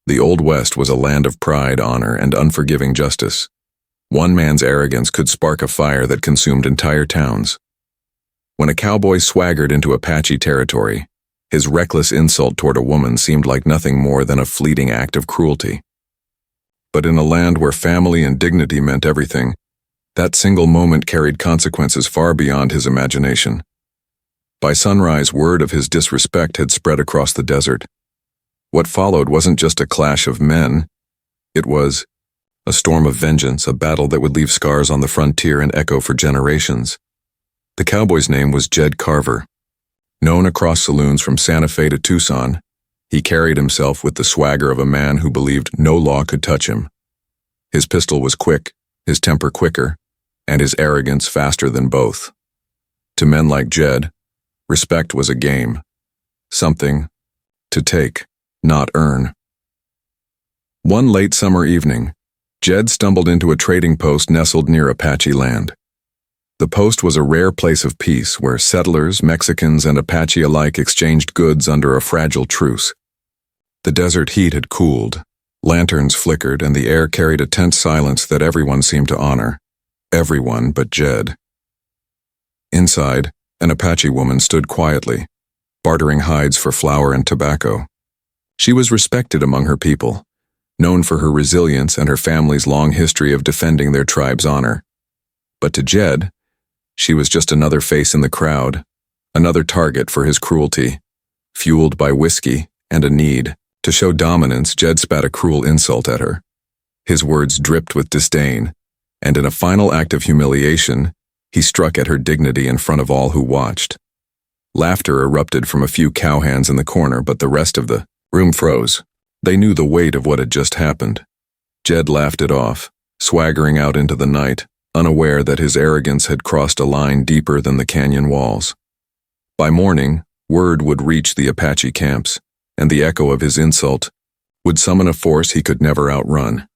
The Old West was a land of pride, honor, and unforgiving justice. One man's arrogance could spark a fire that consumed entire towns. When a cowboy swaggered into Apache territory, his reckless insult toward a woman seemed like nothing more than a fleeting act of cruelty. But in a land where family and dignity meant everything, that single moment carried consequences far beyond his imagination. By sunrise, word of his disrespect had spread across the desert. What followed wasn't just a clash of men. It was a storm of vengeance, a battle that would leave scars on the frontier and echo for generations. The cowboy's name was Jed Carver. Known across saloons from Santa Fe to Tucson, he carried himself with the swagger of a man who believed no law could touch him. His pistol was quick, his temper quicker, and his arrogance faster than both. To men like Jed, respect was a game, something to take, not earn. One late summer evening, Jed stumbled into a trading post nestled near Apache land. The post was a rare place of peace where settlers, Mexicans, and Apache alike exchanged goods under a fragile truce. The desert heat had cooled, lanterns flickered, and the air carried a tense silence that everyone seemed to honor. Everyone but Jed. Inside, an Apache woman stood quietly, bartering hides for flour and tobacco. She was respected among her people, known for her resilience and her family's long history of defending their tribe's honor. But to Jed, she was just another face in the crowd, another target for his cruelty. Fueled by whiskey and a need to show dominance, Jed spat a cruel insult at her. His words dripped with disdain, and in a final act of humiliation, he struck at her dignity in front of all who watched. Laughter erupted from a few cowhands in the corner, but the rest of the room froze. They knew the weight of what had just happened. Jed laughed it off, swaggering out into the night, unaware that his arrogance had crossed a line deeper than the canyon walls. By morning, word would reach the Apache camps, and the echo of his insult would summon a force he could never outrun.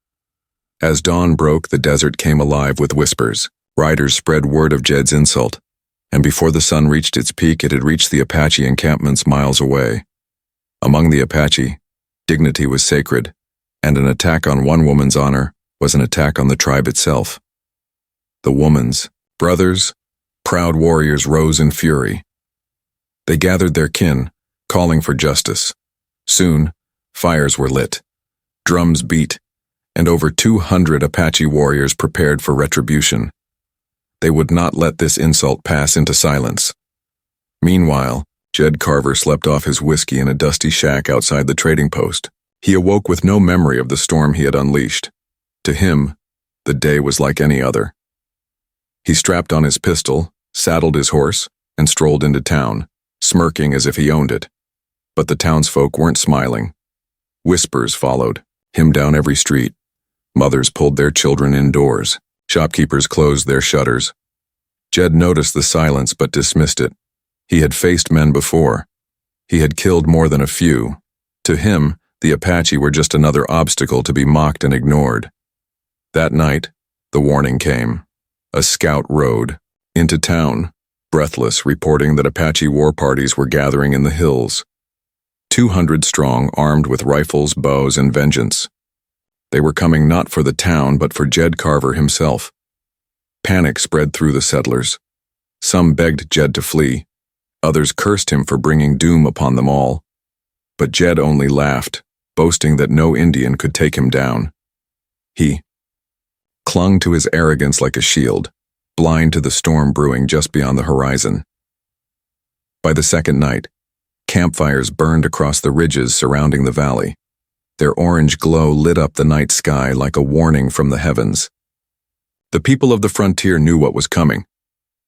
As dawn broke, the desert came alive with whispers. Riders spread word of Jed's insult, and before the sun reached its peak, it had reached the Apache encampments miles away. Among the Apache, dignity was sacred, and an attack on one woman's honor was an attack on the tribe itself. The woman's brothers, proud warriors, rose in fury. They gathered their kin, calling for justice. Soon, fires were lit, drums beat, and over 200 Apache warriors prepared for retribution. They would not let this insult pass into silence. Meanwhile, Jed Carver slept off his whiskey in a dusty shack outside the trading post. He awoke with no memory of the storm he had unleashed. To him, the day was like any other. He strapped on his pistol, saddled his horse, and strolled into town, smirking as if he owned it. But the townsfolk weren't smiling. Whispers followed, him down every street. Mothers pulled their children indoors. Shopkeepers closed their shutters. Jed noticed the silence but dismissed it. He had faced men before. He had killed more than a few. To him, the Apache were just another obstacle to be mocked and ignored. That night, the warning came. A scout rode into town, breathless, reporting that Apache war parties were gathering in the hills. 200 strong, armed with rifles, bows, and vengeance. They were coming not for the town, but for Jed Carver himself. Panic spread through the settlers. Some begged Jed to flee. Others cursed him for bringing doom upon them all. But Jed only laughed, boasting that no Indian could take him down. He clung to his arrogance like a shield, blind to the storm brewing just beyond the horizon. By the second night, campfires burned across the ridges surrounding the valley. Their orange glow lit up the night sky like a warning from the heavens. The people of the frontier knew what was coming,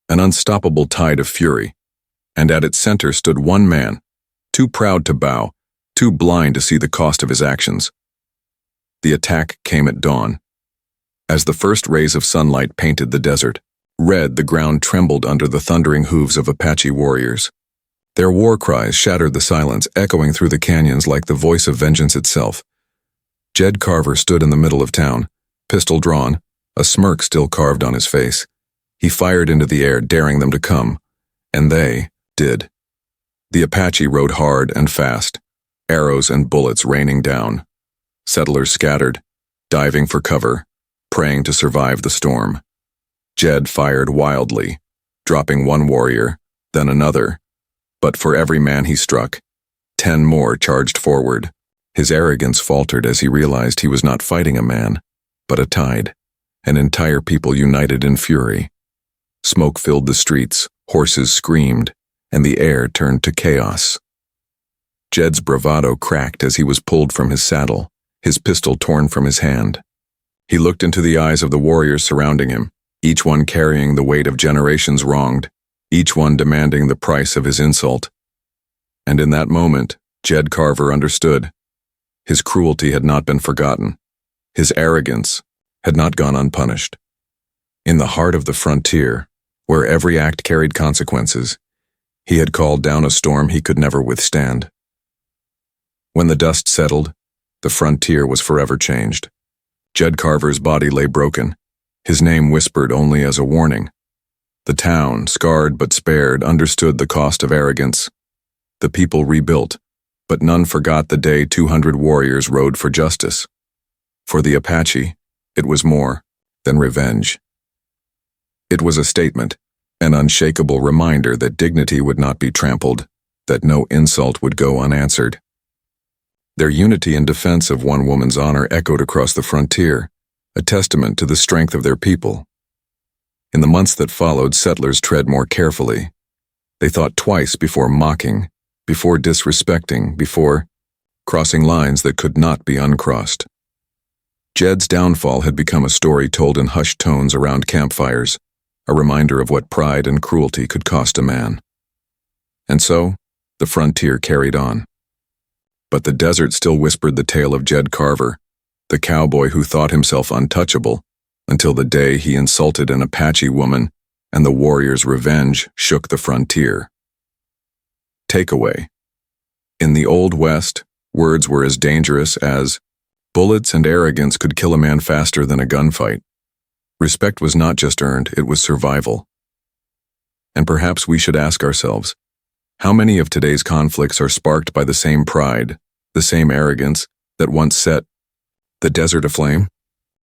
an unstoppable tide of fury, and at its center stood one man, too proud to bow, too blind to see the cost of his actions. The attack came at dawn. As the first rays of sunlight painted the desert, red, the ground trembled under the thundering hooves of Apache warriors. Their war cries shattered the silence, echoing through the canyons like the voice of vengeance itself. Jed Carver stood in the middle of town, pistol drawn, a smirk still carved on his face. He fired into the air, daring them to come, and they did. The Apache rode hard and fast, arrows and bullets raining down. Settlers scattered, diving for cover, praying to survive the storm. Jed fired wildly, dropping one warrior, then another. But for every man he struck, 10 more charged forward. His arrogance faltered as he realized he was not fighting a man, but a tide, an entire people united in fury. Smoke filled the streets, horses screamed, and the air turned to chaos. Jed's bravado cracked as he was pulled from his saddle, his pistol torn from his hand. He looked into the eyes of the warriors surrounding him, each one carrying the weight of generations wronged, each one demanding the price of his insult. And in that moment, Jed Carver understood. His cruelty had not been forgotten. His arrogance had not gone unpunished. In the heart of the frontier, where every act carried consequences, he had called down a storm he could never withstand. When the dust settled, the frontier was forever changed. Jed Carver's body lay broken, his name whispered only as a warning. The town, scarred but spared, understood the cost of arrogance. The people rebuilt, but none forgot the day 200 warriors rode for justice. For the Apache, it was more than revenge. It was a statement, an unshakable reminder that dignity would not be trampled, that no insult would go unanswered. Their unity in defense of one woman's honor echoed across the frontier, a testament to the strength of their people. In the months that followed, settlers tread more carefully. They thought twice before mocking, before disrespecting, before crossing lines that could not be uncrossed. Jed's downfall had become a story told in hushed tones around campfires, a reminder of what pride and cruelty could cost a man. And so, the frontier carried on. But the desert still whispered the tale of Jed Carver, the cowboy who thought himself untouchable, until the day he insulted an Apache woman and the warrior's revenge shook the frontier. Takeaway. In the Old West, words were as dangerous as bullets, and arrogance could kill a man faster than a gunfight. Respect was not just earned, it was survival. And perhaps we should ask ourselves, how many of today's conflicts are sparked by the same pride, the same arrogance that once set the desert aflame?